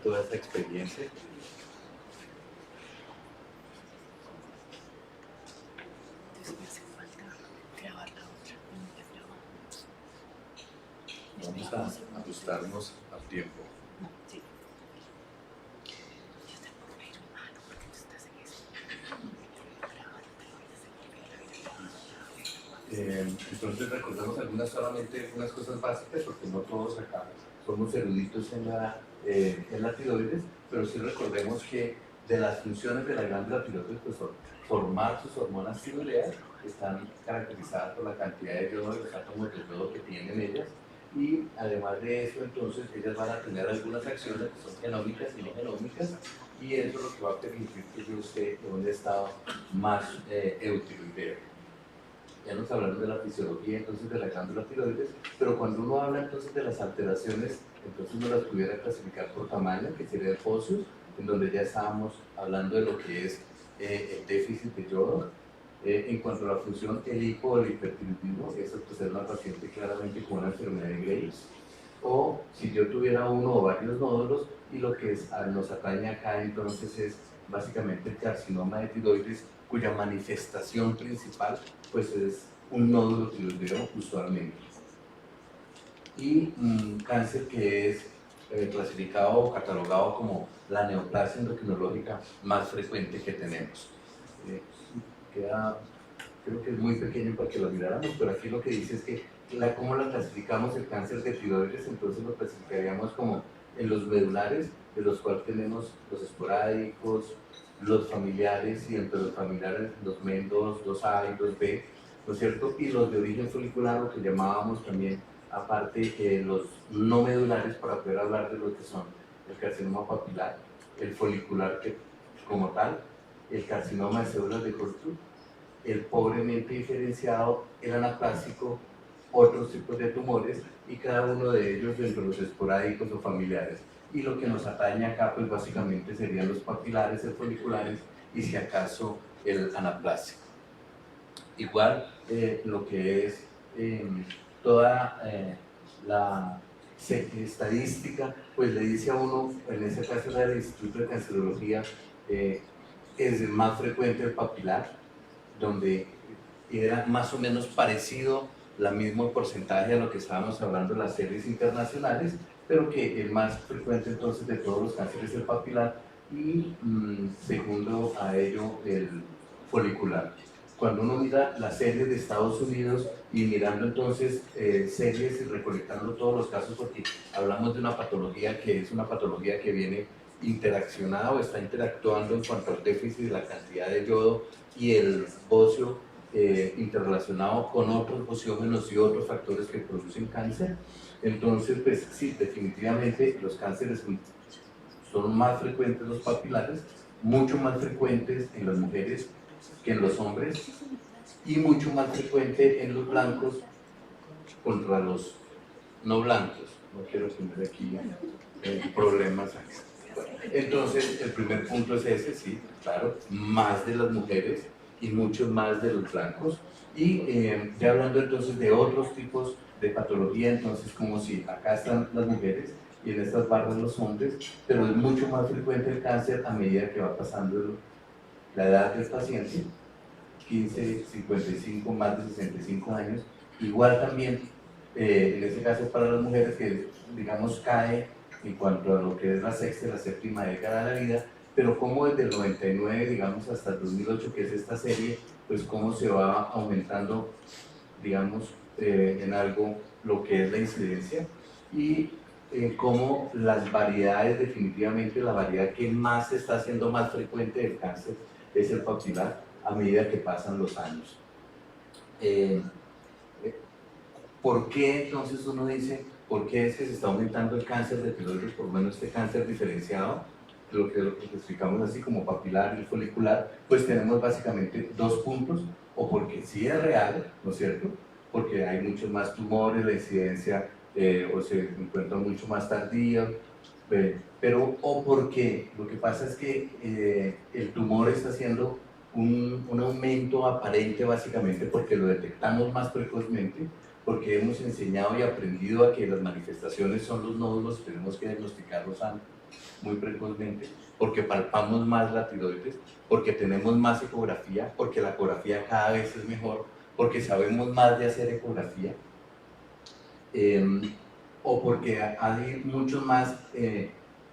toda esta experiencia. Vamos a ajustarnos al tiempo. Entonces recordemos solamente algunas cosas básicas, porque no todos acá somos eruditos en la tiroides, pero sí recordemos que de las funciones de la glándula tiroides pues son formar sus hormonas tiroideas, que están caracterizadas por la cantidad de yodo y los átomos de yodo que tienen ellas, y además de eso entonces ellas van a tener algunas acciones que son genómicas y no genómicas, y eso es lo que va a permitir que yo esté en un estado más eutiroideo. Ya nos hablamos de la fisiología entonces de la glándula tiroides, pero cuando uno habla entonces de las alteraciones, entonces uno las pudiera clasificar por tamaño, que sería el FOSIUS, en donde ya estábamos hablando de lo que es el déficit de yodo. En cuanto a la función, el hipo o el hipertiroidismo, eso pues es una paciente claramente con una enfermedad de Graves, o si yo tuviera uno o varios nódulos, y lo que nos atañe acá entonces es básicamente el carcinoma de tiroides, cuya manifestación principal pues es un nódulo tiroideo usualmente. Y cáncer que es clasificado o catalogado como la neoplasia endocrinológica más frecuente que tenemos. Creo que es muy pequeño para que lo miráramos, pero aquí lo que dice es que cómo la clasificamos el cáncer de tiroides, entonces lo clasificaríamos como en los medulares, de los cuales tenemos los esporádicos, los familiares, y entre los familiares los MEN2, 2A y 2B, ¿no es cierto? Y los de origen folicular, lo que llamábamos también, aparte, los no medulares, para poder hablar de lo que son el carcinoma papilar, el folicular como tal, el carcinoma de células de Corpus, el pobremente diferenciado, el anaplásico, otros tipos de tumores, y cada uno de ellos dentro de los esporádicos o familiares. Y lo que nos atañe acá pues básicamente serían los papilares, el foliculares y si acaso el anaplásico. Igual lo que es toda la estadística pues le dice a uno, en ese caso del Instituto de Cancerología, es más frecuente el papilar, donde era más o menos parecido el mismo porcentaje a lo que estábamos hablando en las series internacionales, pero que el más frecuente entonces de todos los cánceres es el papilar, y segundo a ello el folicular. Cuando uno mira las series de Estados Unidos y mirando entonces series y recolectando todos los casos, porque hablamos de una patología que es una patología que viene interaccionada o está interactuando en cuanto al déficit de la cantidad de yodo y el bocio interrelacionado con otros bociógenos y otros factores que producen cáncer. Entonces, pues sí, definitivamente los cánceres son más frecuentes los papilares, mucho más frecuentes en las mujeres que en los hombres, y mucho más frecuente en los blancos contra los no blancos. No quiero tener aquí problemas. Entonces, el primer punto es ese, sí, claro, más de las mujeres y mucho más de los blancos. Y ya hablando entonces de otros tipos de patología, entonces como si acá están las mujeres y en estas barras los hombres, pero es mucho más frecuente el cáncer a medida que va pasando la edad del paciente, 15, 55, más de 65 años. Igual también, en este caso para las mujeres, que digamos cae en cuanto a lo que es la sexta y la séptima década de la vida, pero como desde el 99, digamos, hasta el 2008, que es esta serie, pues cómo se va aumentando, digamos, en algo lo que es la incidencia, y cómo las variedades, definitivamente la variedad que más se está haciendo más frecuente del cáncer es el papilar a medida que pasan los años. ¿Por qué entonces uno dice, por qué es que se está aumentando el cáncer de tiroides, por lo menos este cáncer diferenciado, lo que explicamos así como papilar y folicular? Pues tenemos básicamente dos puntos, o porque sí es real, ¿no es cierto? Porque hay muchos más tumores, la incidencia o se encuentra mucho más tardía, pero o porque lo que pasa es que el tumor está haciendo un aumento aparente básicamente porque lo detectamos más precozmente, porque hemos enseñado y aprendido a que las manifestaciones son los nódulos, tenemos que diagnosticarlos antes, muy precozmente, porque palpamos más la tiroides, porque tenemos más ecografía, porque la ecografía cada vez es mejor, porque sabemos más de hacer ecografía, o porque hay muchos más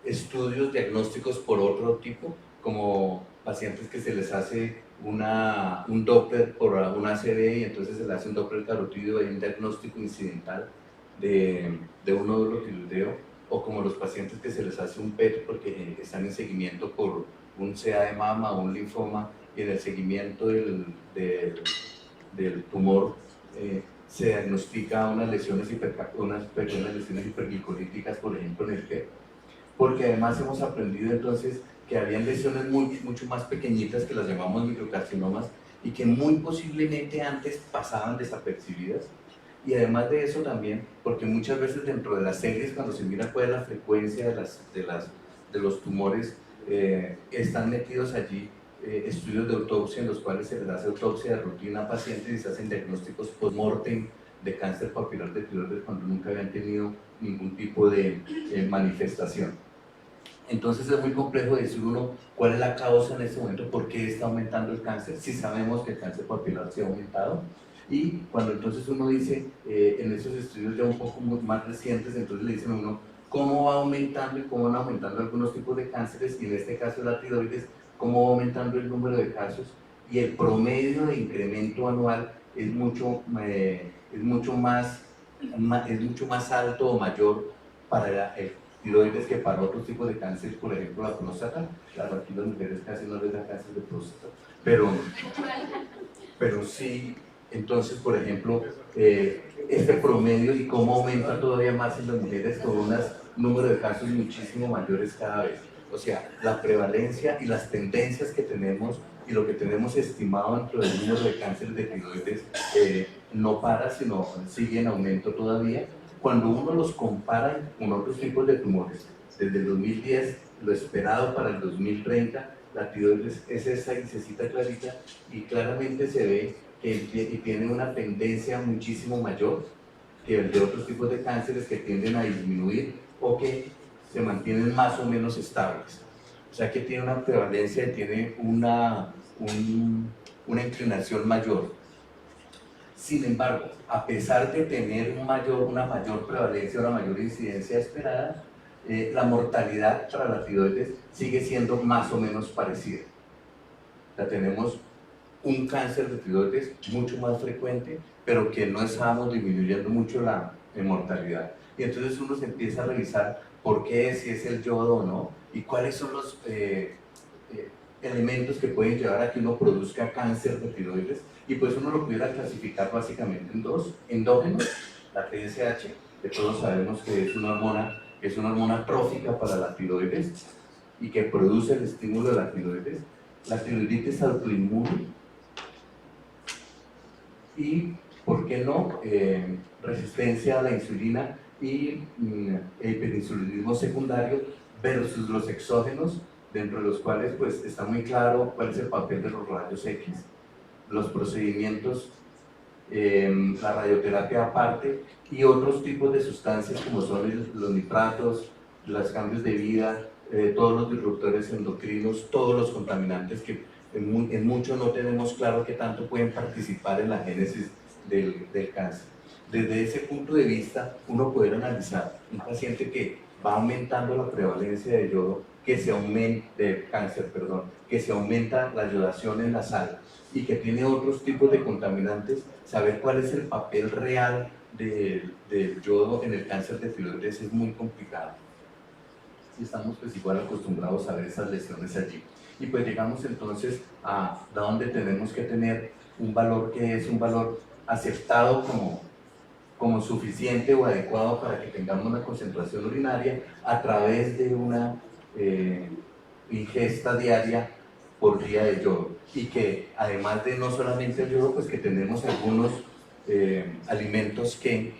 estudios diagnósticos por otro tipo, como pacientes que se les hace un Doppler por una ACV y entonces se le hace un Doppler carotídeo y un diagnóstico incidental de un nódulo tiroideo, o como los pacientes que se les hace un PET porque están en seguimiento por un CA de mama o un linfoma, y en el seguimiento del tumor se diagnostica unas lesiones hiperglicolíticas, por ejemplo, en el PET, porque además hemos aprendido entonces que habían lesiones mucho más pequeñitas, que las llamamos microcarcinomas, y que muy posiblemente antes pasaban desapercibidas. Y además de eso también, porque muchas veces dentro de las series, cuando se mira cuál es la frecuencia de los tumores, están metidos allí estudios de autopsia en los cuales se les hace autopsia de rutina a pacientes y se hacen diagnósticos post-mortem de cáncer papilar de tiroides cuando nunca habían tenido ningún tipo de manifestación. Entonces es muy complejo decir uno cuál es la causa en este momento, por qué está aumentando el cáncer, si sabemos que el cáncer papilar se ha aumentado. Y cuando entonces uno dice, en esos estudios ya un poco más recientes, entonces le dicen a uno cómo va aumentando y cómo van aumentando algunos tipos de cánceres, y en este caso la tiroides, cómo va aumentando el número de casos, y el promedio de incremento anual es mucho más alto o mayor para el tiroides que para otros tipos de cáncer, por ejemplo la próstata. Claro, aquí las mujeres casi no les da cáncer de próstata, pero sí. Entonces, por ejemplo, este promedio y cómo aumenta todavía más en las mujeres con un número de casos muchísimo mayores cada vez. O sea, la prevalencia y las tendencias que tenemos y lo que tenemos estimado dentro del número de cánceres de tiroides no para, sino sigue en aumento todavía. Cuando uno los compara con otros tipos de tumores, desde el 2010, lo esperado para el 2030, la tiroides es esa grisecita clarita, y claramente se ve que tiene una tendencia muchísimo mayor que el de otros tipos de cánceres, que tienden a disminuir o que se mantienen más o menos estables. O sea que tiene una prevalencia y tiene una inclinación mayor. Sin embargo, a pesar de tener una mayor prevalencia, una mayor incidencia esperada, la mortalidad para la tiroides sigue siendo más o menos parecida. O sea, tenemos un cáncer de tiroides mucho más frecuente, pero que no estábamos disminuyendo mucho la mortalidad. Y entonces uno se empieza a revisar por qué, si es el yodo o no, y cuáles son los elementos que pueden llevar a que uno produzca cáncer de tiroides. Y pues uno lo pudiera clasificar básicamente en dos: endógenos, la TSH, que todos sabemos que es una hormona trófica para la tiroides y que produce el estímulo de la tiroides, la tiroiditis autoinmune, y, ¿por qué no?, resistencia a la insulina y hiperinsulinismo secundario versus los exógenos, dentro de los cuales pues está muy claro cuál es el papel de los rayos X, los procedimientos, la radioterapia aparte, y otros tipos de sustancias como son los nitratos, los cambios de vida, todos los disruptores endocrinos, todos los contaminantes que en mucho no tenemos claro qué tanto pueden participar en la génesis del cáncer. Desde ese punto de vista, uno puede analizar un paciente que va aumentando la prevalencia de yodo, de cáncer, que se aumenta la yodación en la sal y que tiene otros tipos de contaminantes, saber cuál es el papel real del yodo en el cáncer de tiroides es muy complicado. Y estamos pues igual acostumbrados a ver esas lesiones allí. Y pues llegamos entonces a donde tenemos que tener un valor que es un valor aceptado como suficiente o adecuado para que tengamos una concentración urinaria a través de una ingesta diaria por día de yodo, y que además de no solamente el yodo, pues que tenemos algunos alimentos que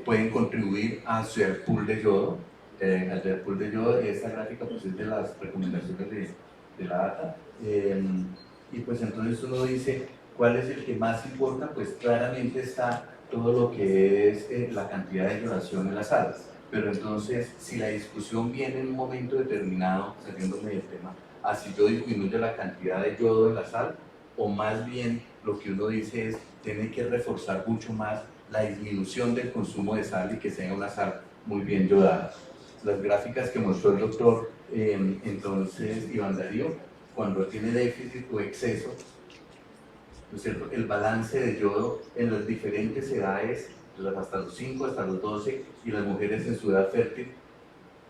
pueden contribuir hacia el pool de yodo. Al pool de yodo, esta gráfica pues es de las recomendaciones de la ATA, y pues entonces uno dice cuál es el que más importa. Pues claramente está todo lo que es la cantidad de yodación en las sales. Pero entonces, si la discusión viene en un momento determinado, saliéndome del tema, a si yo disminuyo la cantidad de yodo en la sal, o más bien lo que uno dice es, tiene que reforzar mucho más la disminución del consumo de sal y que sea una sal muy bien yodada. Las gráficas que mostró el doctor entonces Iván Darío, cuando tiene déficit o exceso, ¿no es cierto?, el balance de yodo en las diferentes edades, hasta los 5, hasta los 12, y las mujeres en su edad fértil,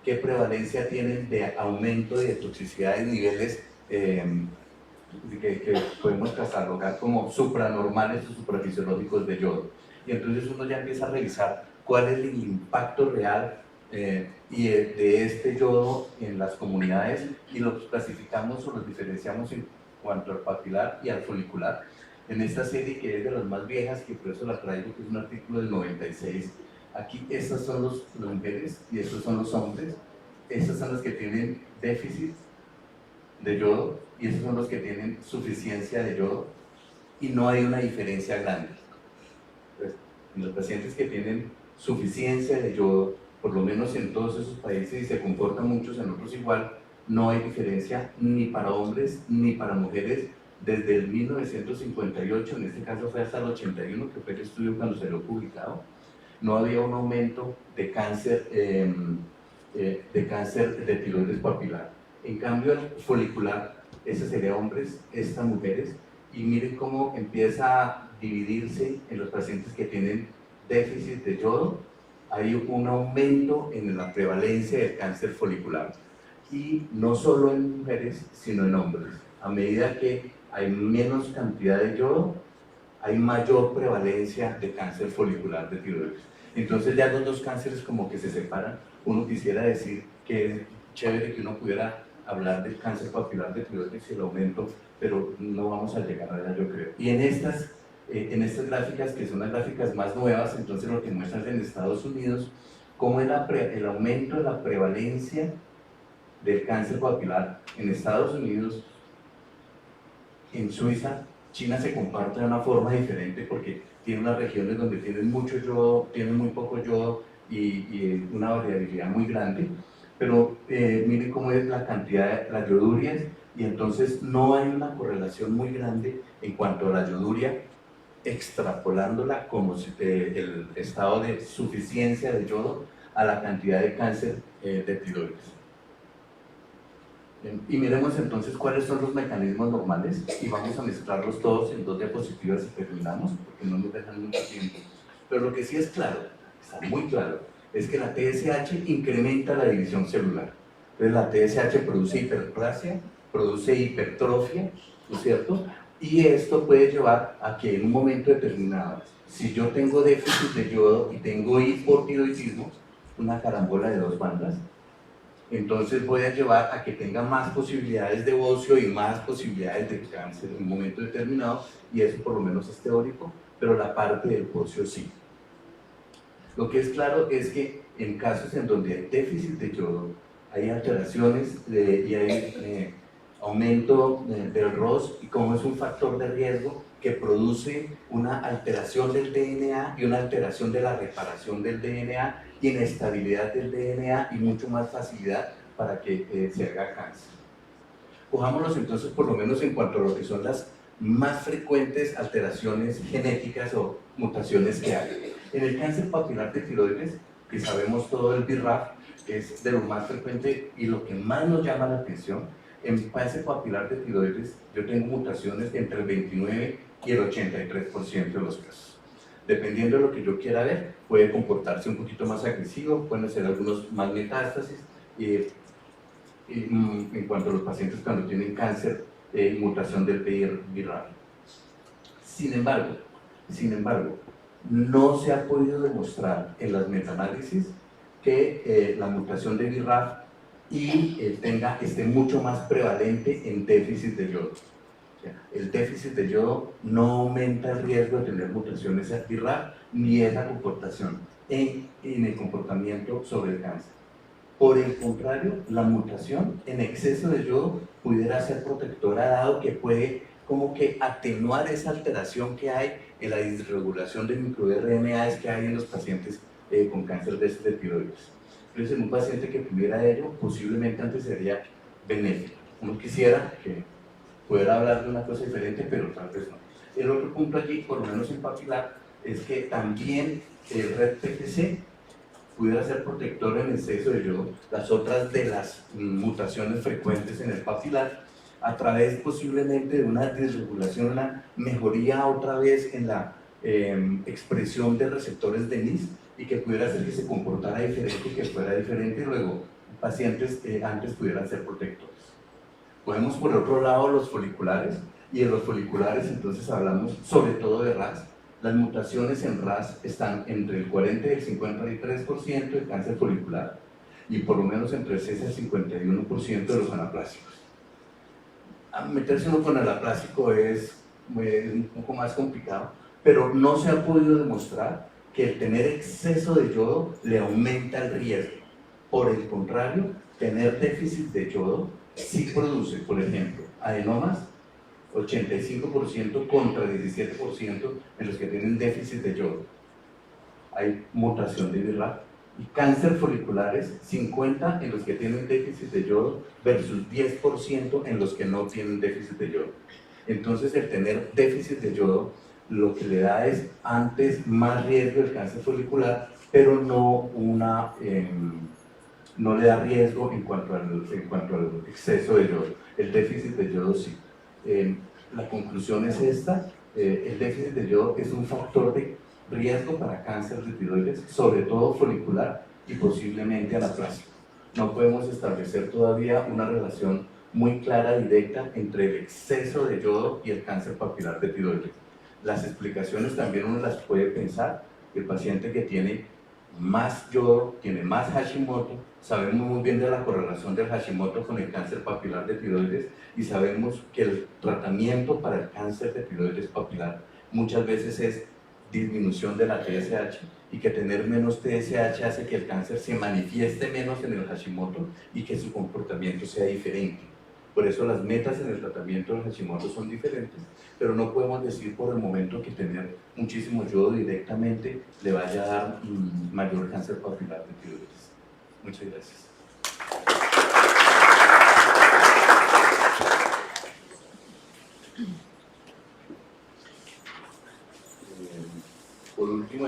qué prevalencia tienen de aumento de toxicidad en niveles que podemos catalogar como supranormales o suprafisiológicos de yodo. Y entonces uno ya empieza a revisar cuál es el impacto real de este yodo en las comunidades, y los clasificamos o los diferenciamos en cuanto al papilar y al folicular. En esta serie, que es de las más viejas, que por eso la traigo, que es un artículo del 96, aquí estas son las mujeres y estos son los hombres. Estas son las que tienen déficit de yodo y estos son los que tienen suficiencia de yodo, y no hay una diferencia grande. Entonces, en los pacientes que tienen suficiencia de yodo, por lo menos en todos esos países, y se comportan muchos en otros igual, no hay diferencia ni para hombres ni para mujeres desde el 1958, en este caso fue hasta el 81, que fue el estudio cuando se lo publicado. No había un aumento de cáncer de tiroides papilar. En cambio, el folicular, ese sería hombres, estas mujeres, y miren cómo empieza a dividirse en los pacientes que tienen déficit de yodo. Hay un aumento en la prevalencia del cáncer folicular, y no solo en mujeres, sino en hombres. A medida que hay menos cantidad de yodo, hay mayor prevalencia de cáncer folicular de tiroides. Entonces ya los dos cánceres como que se separan. Uno quisiera decir que es chévere que uno pudiera hablar del cáncer papilar de tiroides y el aumento, pero no vamos a llegar allá, yo creo. Y en estas gráficas, que son las gráficas más nuevas, entonces lo que muestran en Estados Unidos, cómo es el aumento de la prevalencia del cáncer papilar en Estados Unidos, en Suiza. China se comparte de una forma diferente porque tiene unas regiones donde tienen mucho yodo, tienen muy poco yodo y una variabilidad muy grande, pero miren cómo es la cantidad de las yodurias, y entonces no hay una correlación muy grande en cuanto a la yoduria, extrapolándola como el estado de suficiencia de yodo a la cantidad de cáncer de tiroides. Y miremos entonces cuáles son los mecanismos normales, y vamos a mezclarlos todos en 2 diapositivas y terminamos, porque no nos dejan mucho tiempo. Pero lo que sí es claro, está muy claro, es que la TSH incrementa la división celular. Entonces la TSH produce hiperplasia, produce hipertrofia, ¿no es cierto? Y esto puede llevar a que en un momento determinado, si yo tengo déficit de yodo y tengo hipotiroidismo, una carambola de 2 bandas, entonces voy a llevar a que tenga más posibilidades de bocio y más posibilidades de cáncer en un momento determinado, y eso por lo menos es teórico, pero la parte del bocio sí. Lo que es claro es que en casos en donde hay déficit de yodo, hay alteraciones y hay aumento del ROS, y como es un factor de riesgo que produce una alteración del DNA y una alteración de la reparación del DNA, inestabilidad del DNA y mucho más facilidad para que se haga cáncer. Cojámonos entonces por lo menos en cuanto a lo que son las más frecuentes alteraciones genéticas o mutaciones que hay. En el cáncer papilar de tiroides, que sabemos todo el BRAF, que es de lo más frecuente y lo que más nos llama la atención, en cáncer papilar de tiroides yo tengo mutaciones entre el 29 y el 83% de los casos. Dependiendo de lo que yo quiera ver, puede comportarse un poquito más agresivo, pueden ser algunos más metástasis, en cuanto a los pacientes cuando tienen cáncer y mutación del BRAF. Sin embargo, no se ha podido demostrar en las metaanálisis que la mutación de BRAF esté mucho más prevalente en déficit de yodo. El déficit de yodo no aumenta el riesgo de tener mutaciones en BRAF ni esa comportación en el comportamiento sobre el cáncer. Por el contrario, la mutación en exceso de yodo pudiera ser protectora, dado que puede como que atenuar esa alteración que hay en la disregulación de microRNAs que hay en los pacientes con cáncer de tiroides. Entonces, en un paciente que tuviera ello, posiblemente antes sería benéfico. Uno quisiera que pudiera hablar de una cosa diferente, pero tal vez no. El otro punto allí, por lo menos en papilar, es que también el red PTC pudiera ser protector en exceso de yodo, las otras de las mutaciones frecuentes en el papilar, a través posiblemente de una desregulación, una mejoría otra vez en la expresión de receptores de NIS, y que pudiera hacer que se comportara diferente, que fuera diferente, y luego pacientes antes pudieran ser protectores. Podemos por otro lado los foliculares, y en los foliculares entonces hablamos sobre todo de RAS. Las mutaciones en RAS están entre el 40 y el 53% de cáncer folicular, y por lo menos entre el 6 y el 51% de los anaplásicos. Meterse uno con anaplásico es un poco más complicado, pero no se ha podido demostrar que el tener exceso de yodo le aumenta el riesgo. Por el contrario, tener déficit de yodo sí produce, por ejemplo, adenomas, 85% contra 17% en los que tienen déficit de yodo. Hay mutación de BRAF. Y cáncer foliculares, 50 en los que tienen déficit de yodo versus 10% en los que no tienen déficit de yodo. Entonces, el tener déficit de yodo lo que le da es antes más riesgo del cáncer folicular, pero no no le da riesgo en cuanto al exceso de yodo. El déficit de yodo sí. La conclusión es esta: el déficit de yodo es un factor de riesgo para cáncer de tiroides, sobre todo folicular y posiblemente anaplásico. No podemos establecer todavía una relación muy clara y directa entre el exceso de yodo y el cáncer papilar de tiroides. Las explicaciones también uno las puede pensar. El paciente que tiene más yodo, tiene más Hashimoto, sabemos muy bien de la correlación del Hashimoto con el cáncer papilar de tiroides, y sabemos que el tratamiento para el cáncer de tiroides papilar muchas veces es disminución de la TSH, y que tener menos TSH hace que el cáncer se manifieste menos en el Hashimoto y que su comportamiento sea diferente. Por eso las metas en el tratamiento del Hashimoto son diferentes, pero no podemos decir por el momento que tener muchísimo yodo directamente le vaya a dar mayor cáncer papilar de tiroides. Muchas gracias.